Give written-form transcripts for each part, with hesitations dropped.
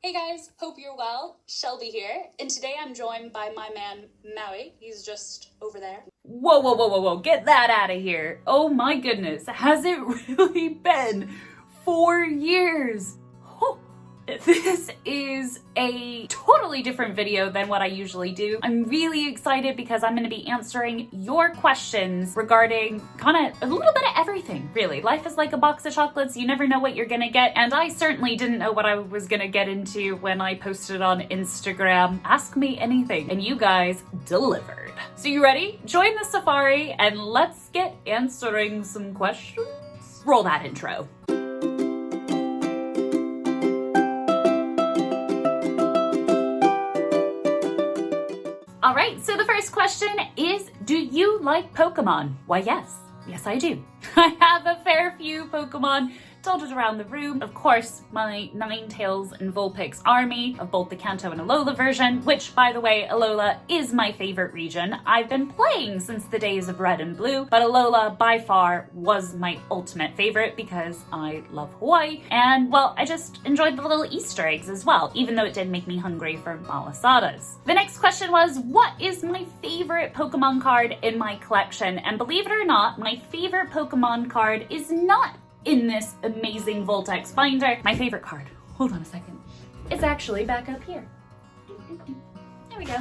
Hey guys, hope you're well. Shelby here, and today I'm joined by my man Maui. He's just over there. Whoa, get that out of here. Oh my goodness, has it really been 4 years? Oh. This is a totally different video than what I usually do. I'm really excited because I'm going to be answering your questions regarding kind of a little bit of everything, really. Life is like a box of chocolates. You never know what you're going to get. And I certainly didn't know what I was going to get into when I posted on Instagram. Ask me anything. And you guys delivered. So you ready? Join the safari and let's get answering some questions. Roll that intro. All right, so the first question is, do you like Pokemon? Why, yes. Yes, I do. I have a fair few Pokemon dotted around the room. Of course, my Ninetales and Vulpix army of both the Kanto and Alola version, which, by the way, Alola is my favorite region. I've been playing since the days of Red and Blue, but Alola by far was my ultimate favorite because I love Hawaii. And, well, I just enjoyed the little Easter eggs as well, even though it did make me hungry for malasadas. The next question was, what is my favorite Pokemon card in my collection? And believe it or not, my favorite Pokemon card is not in this amazing Voltex binder. My favorite card, hold on a second, it's actually back up here. There we go.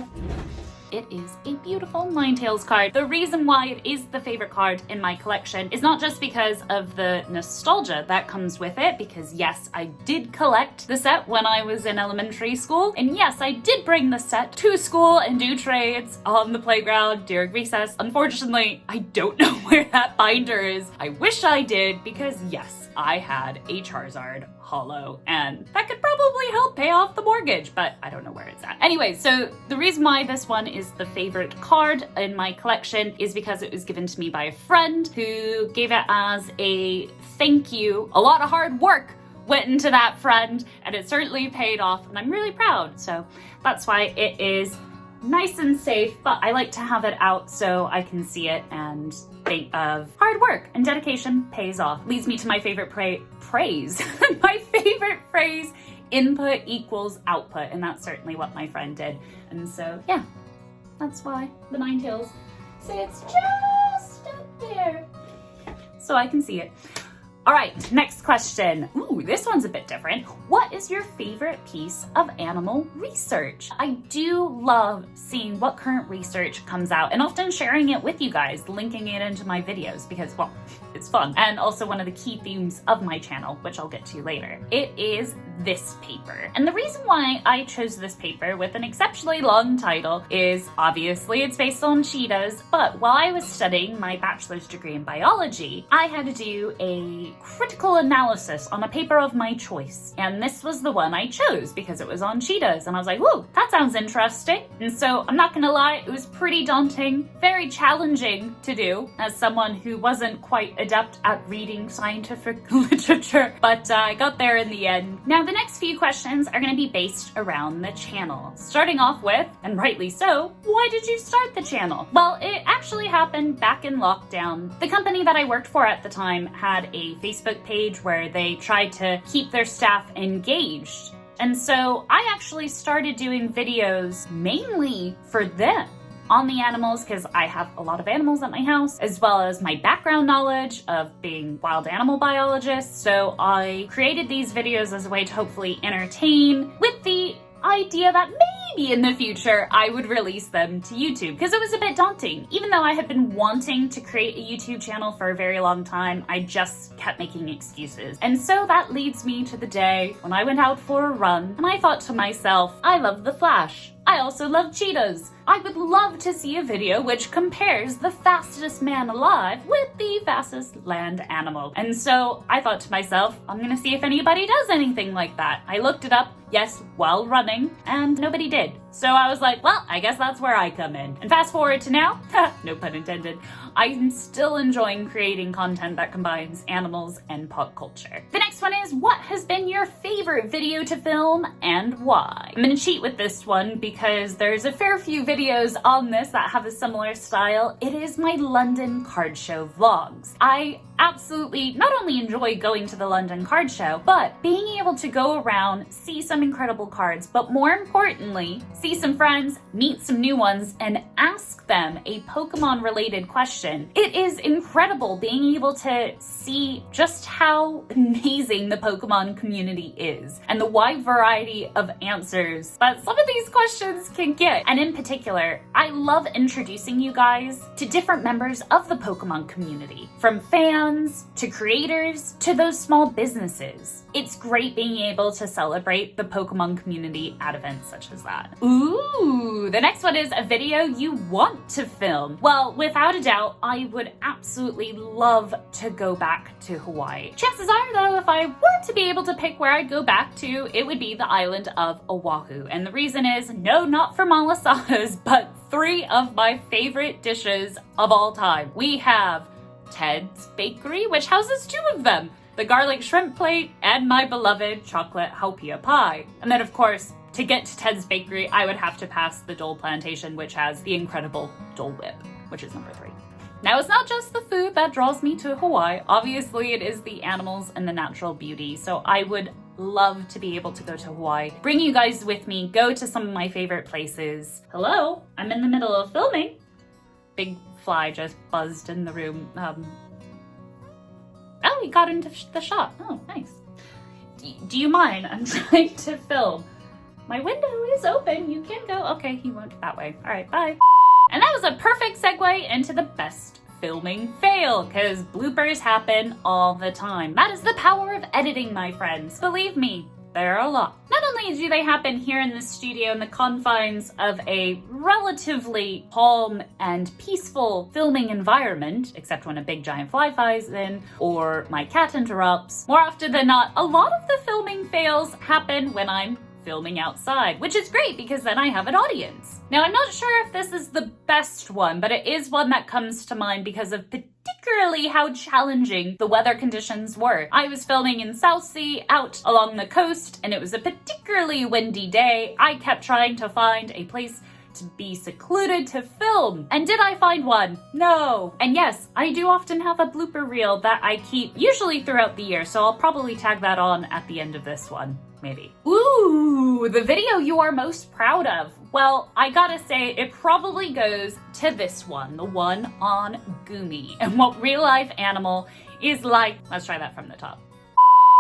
It is a beautiful Ninetales card. The reason why it is the favorite card in my collection is not just because of the nostalgia that comes with it, because yes, I did collect the set when I was in elementary school, and yes, I did bring the set to school and do trades on the playground during recess. Unfortunately, I don't know where that binder is. I wish I did, because yes, I had a Charizard holo, and that could probably help pay off the mortgage, but I don't know where it's at. Anyway, so the reason why this one is the favorite card in my collection is because it was given to me by a friend who gave it as a thank you. A lot of hard work went into that friend, and it certainly paid off, and I'm really proud. So that's why it is nice and safe, but I like to have it out so I can see it and think of hard work and dedication pays off. Leads me to my favorite praise. My favorite phrase, input equals output, and that's certainly what my friend did. And so, yeah, that's why the Ninetales say it's just up there so I can see it. All right, next question. Ooh, this one's a bit different. What is your favorite piece of animal research? I do love seeing what current research comes out and often sharing it with you guys, linking it into my videos because, well, it's fun. And also one of the key themes of my channel, which I'll get to later. It is this paper. And the reason why I chose this paper with an exceptionally long title is obviously it's based on cheetahs, but while I was studying my bachelor's degree in biology, I had to do a critical analysis on a paper of my choice. And this was the one I chose because it was on cheetahs. And I was like, whoa, that sounds interesting. And so I'm not gonna lie, it was pretty daunting, very challenging to do as someone who wasn't quite adept at reading scientific literature, but I got there in the end. Now, the next few questions are gonna be based around the channel. Starting off with, and rightly so, why did you start the channel? Well, it actually happened back in lockdown. The company that I worked for at the time had a Facebook page where they tried to keep their staff engaged. And so I actually started doing videos mainly for them on the animals because I have a lot of animals at my house, as well as my background knowledge of being wild animal biologist. So I created these videos as a way to hopefully entertain with the idea that maybe in the future I would release them to YouTube because it was a bit daunting. Even though I had been wanting to create a YouTube channel for a very long time, I just kept making excuses. And so that leads me to the day when I went out for a run and I thought to myself, I love the Flash. I also love cheetahs. I would love to see a video which compares the fastest man alive with the fastest land animal. And so I thought to myself, I'm gonna see if anybody does anything like that. I looked it up, yes, while running, and nobody did. So I was like, well, I guess that's where I come in. And fast forward to now, no pun intended, I'm still enjoying creating content that combines animals and pop culture. The next one is, what has been your favorite video to film and why? I'm gonna cheat with this one because there's a fair few videos on this that have a similar style. It is my London card show vlogs. I absolutely not only enjoy going to the London card show, but being able to go around, see some incredible cards, but more importantly, see some friends, meet some new ones, and ask them a Pokemon related question. It is incredible being able to see just how amazing the Pokemon community is and the wide variety of answers that some of these questions can get. And in particular, I love introducing you guys to different members of the Pokemon community, from fans to creators to those small businesses. It's great being able to celebrate the Pokemon community at events such as that. Ooh, the next one is a video you want to film. Well, without a doubt, I would absolutely love to go back to Hawaii. Chances are, though, if I were to be able to pick where I'd go back to, it would be the island of Oahu. And the reason is, no, not for malasadas, but 3 of my favorite dishes of all time. We have Ted's Bakery, which houses 2 of them, the garlic shrimp plate, and my beloved chocolate haupia pie. And then, of course, to get to Ted's Bakery, I would have to pass the Dole Plantation, which has the incredible Dole Whip, which is number 3. Now, it's not just the food that draws me to Hawaii. Obviously, it is the animals and the natural beauty. So I would love to be able to go to Hawaii, bring you guys with me, go to some of my favorite places. Hello, I'm in the middle of filming. Big fly just buzzed in the room. Oh, he got into the shot. Oh, nice. Do you mind? I'm trying to film. My window is open. You can go. Okay, he went that way. All right, bye. And that was a perfect segue into the best filming fail, because bloopers happen all the time. That is the power of editing, my friends. Believe me, there are a lot. Not only do they happen here in the studio in the confines of a relatively calm and peaceful filming environment, except when a big giant fly flies in or my cat interrupts, more often than not, a lot of the filming fails happen when I'm filming outside, which is great because then I have an audience. Now, I'm not sure if this is the best one, but it is one that comes to mind because of particularly how challenging the weather conditions were. I was filming in South Sea out along the coast, and it was a particularly windy day. I kept trying to find a place to be secluded to film. And did I find one? No. And yes, I do often have a blooper reel that I keep usually throughout the year, so I'll probably tag that on at the end of this one. Maybe. Ooh, the video you are most proud of. Well, I gotta say, it probably goes to this one, the one on Gumi, and what real life animal is like. Let's try that from the top.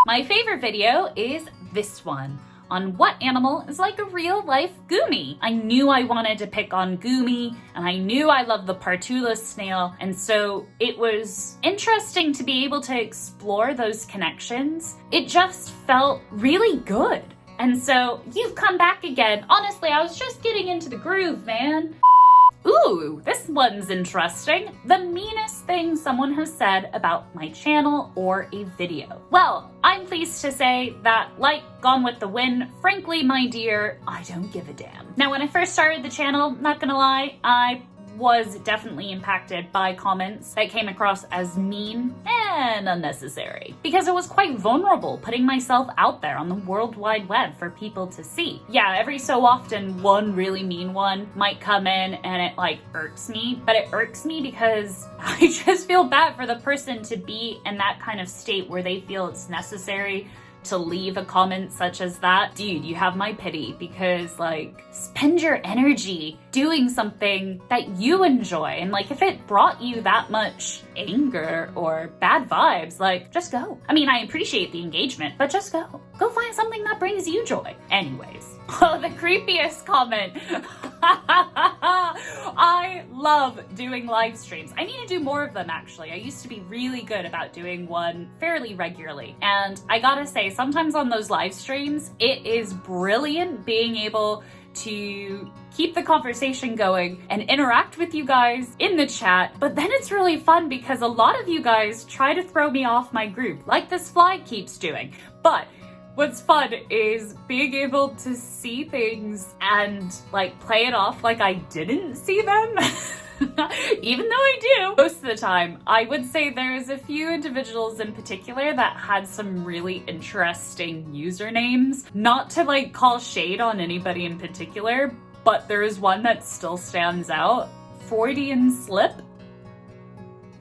My favorite video is this one, on what animal is like a real life Gumi. I knew I wanted to pick on Gumi, and I knew I loved the Partula snail, and so it was interesting to be able to explore those connections. It just felt really good. And so you've come back again. Honestly, I was just getting into the groove, man. Ooh, this one's interesting. The meanest thing someone has said about my channel or a video. Well, I'm pleased to say that, like Gone with the Wind, frankly, my dear, I don't give a damn. Now, when I first started the channel, not gonna lie, I was definitely impacted by comments that came across as mean and unnecessary, because it was quite vulnerable putting myself out there on the World Wide Web for people to see. Yeah, every so often one really mean one might come in and it like irks me, but it irks me because I just feel bad for the person to be in that kind of state where they feel it's necessary to leave a comment such as that. Dude, you have my pity, because like, spend your energy doing something that you enjoy. And like, if it brought you that much anger or bad vibes, like, just go. I mean, I appreciate the engagement, but just go. Go find something that brings you joy. Anyways. Oh, the creepiest comment. I love doing live streams. I need to do more of them, actually. I used to be really good about doing one fairly regularly. And I gotta say, sometimes on those live streams, it is brilliant being able to keep the conversation going and interact with you guys in the chat. But then it's really fun because a lot of you guys try to throw me off my group, like this fly keeps doing. But what's fun is being able to see things and like play it off like I didn't see them. Even though I do most of the time. I would say there's a few individuals in particular that had some really interesting usernames. Not to like call shade on anybody in particular, but there is one that still stands out. Freudian slip?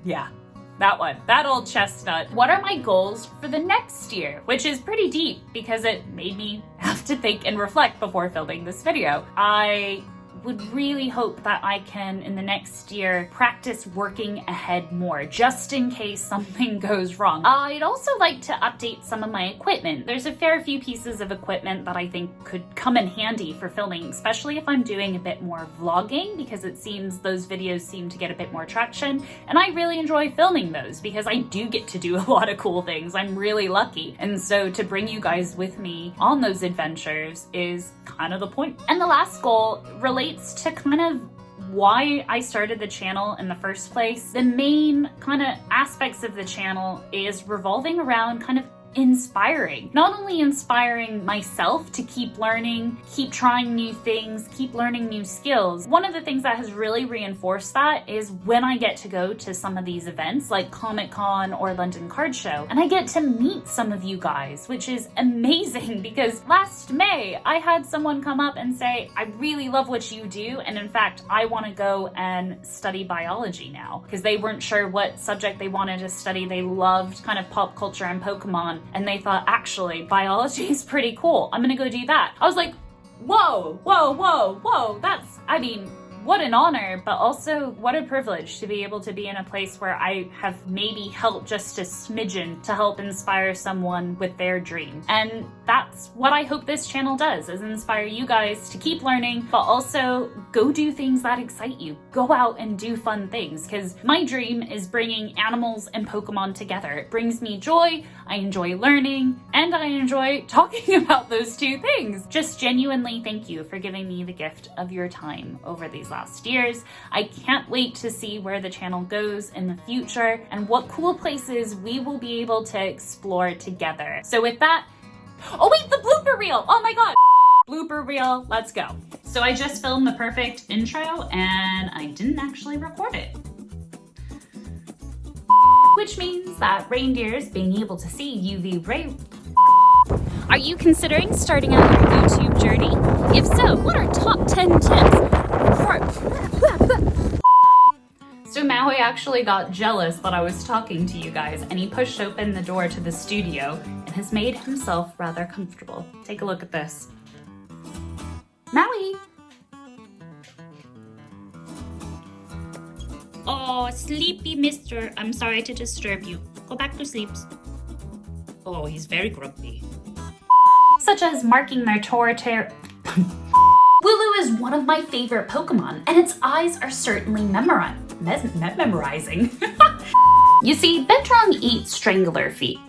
Yeah. That one, that old chestnut. What are my goals for the next year? Which is pretty deep because it made me have to think and reflect before filming this video. I would really hope that I can, in the next year, practice working ahead more, just in case something goes wrong. I'd also like to update some of my equipment. There's a fair few pieces of equipment that I think could come in handy for filming, especially if I'm doing a bit more vlogging, because it seems those videos seem to get a bit more traction, and I really enjoy filming those because I do get to do a lot of cool things. I'm really lucky. And so to bring you guys with me on those adventures is kind of the point. And the last goal relates to kind of why I started the channel in the first place. The main kind of aspects of the channel is revolving around kind of inspiring. Not only inspiring myself to keep learning, keep trying new things, keep learning new skills. One of the things that has really reinforced that is when I get to go to some of these events like Comic-Con or London Card Show, and I get to meet some of you guys, which is amazing because last May I had someone come up and say, I really love what you do, and in fact I want to go and study biology now, because they weren't sure what subject they wanted to study. They loved kind of pop culture and Pokemon, and they thought, actually, biology is pretty cool. I'm gonna go do that. I was like, whoa, whoa, whoa, whoa. That's, I mean, what an honor, but also what a privilege to be able to be in a place where I have maybe helped just a smidgen to help inspire someone with their dream. And that's what I hope this channel does, is inspire you guys to keep learning, but also go do things that excite you. Go out and do fun things, because my dream is bringing animals and Pokemon together. It brings me joy, I enjoy learning, and I enjoy talking about those two things. Just genuinely thank you for giving me the gift of your time over these last years. I can't wait to see where the channel goes in the future and what cool places we will be able to explore together. So with that, oh wait, the blooper reel! Oh my god! Blooper reel, let's go. So I just filmed the perfect intro and I didn't actually record it. Which means that reindeers being able to see UV ray. Are you considering starting out your YouTube journey? If so, what are top 10 tips? So Maui actually got jealous that I was talking to you guys, and he pushed open the door to the studio and has made himself rather comfortable. Take a look at this. Maui! Oh, sleepy mister. I'm sorry to disturb you. Go back to sleep. Oh, he's very grumpy. Such as marking their territory. Wooloo is one of my favorite Pokemon, and its eyes are certainly memorizing. You see, Bentron eats strangler feet.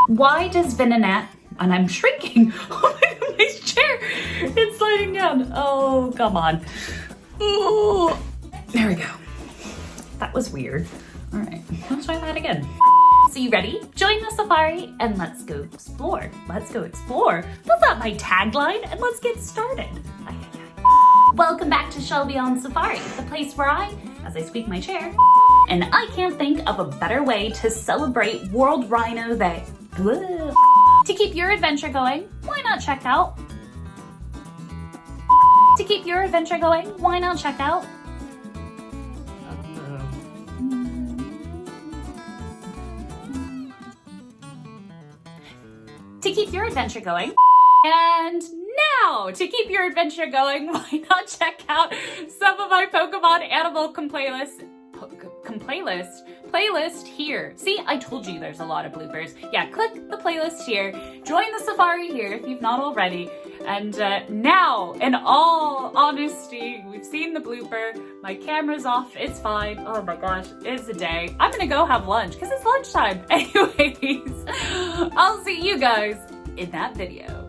Why does Venonat, and I'm shrinking, oh my chair, it's lying down. Oh, come on. Oh, there we go. That was weird. All right, let's try that again. So you ready? Join the safari and let's go explore. Let's go explore. That's not my tagline, and let's get started. Welcome back to Shelby on Safari, the place where as I squeak my chair, and I can't think of a better way to celebrate World Rhino Day. To keep your adventure going, why not check out? To keep your adventure going, why not check out? To keep your adventure going. And now, to keep your adventure going, why not check out some of my Pokemon Animal playlist here. See, I told you there's a lot of bloopers. Yeah, click the playlist here, join the safari here if you've not already, and now, in all honesty, we've seen the blooper, my camera's off, it's fine, oh my gosh, it's a day. I'm gonna go have lunch, because it's lunchtime. Anyways, I'll see you guys in that video.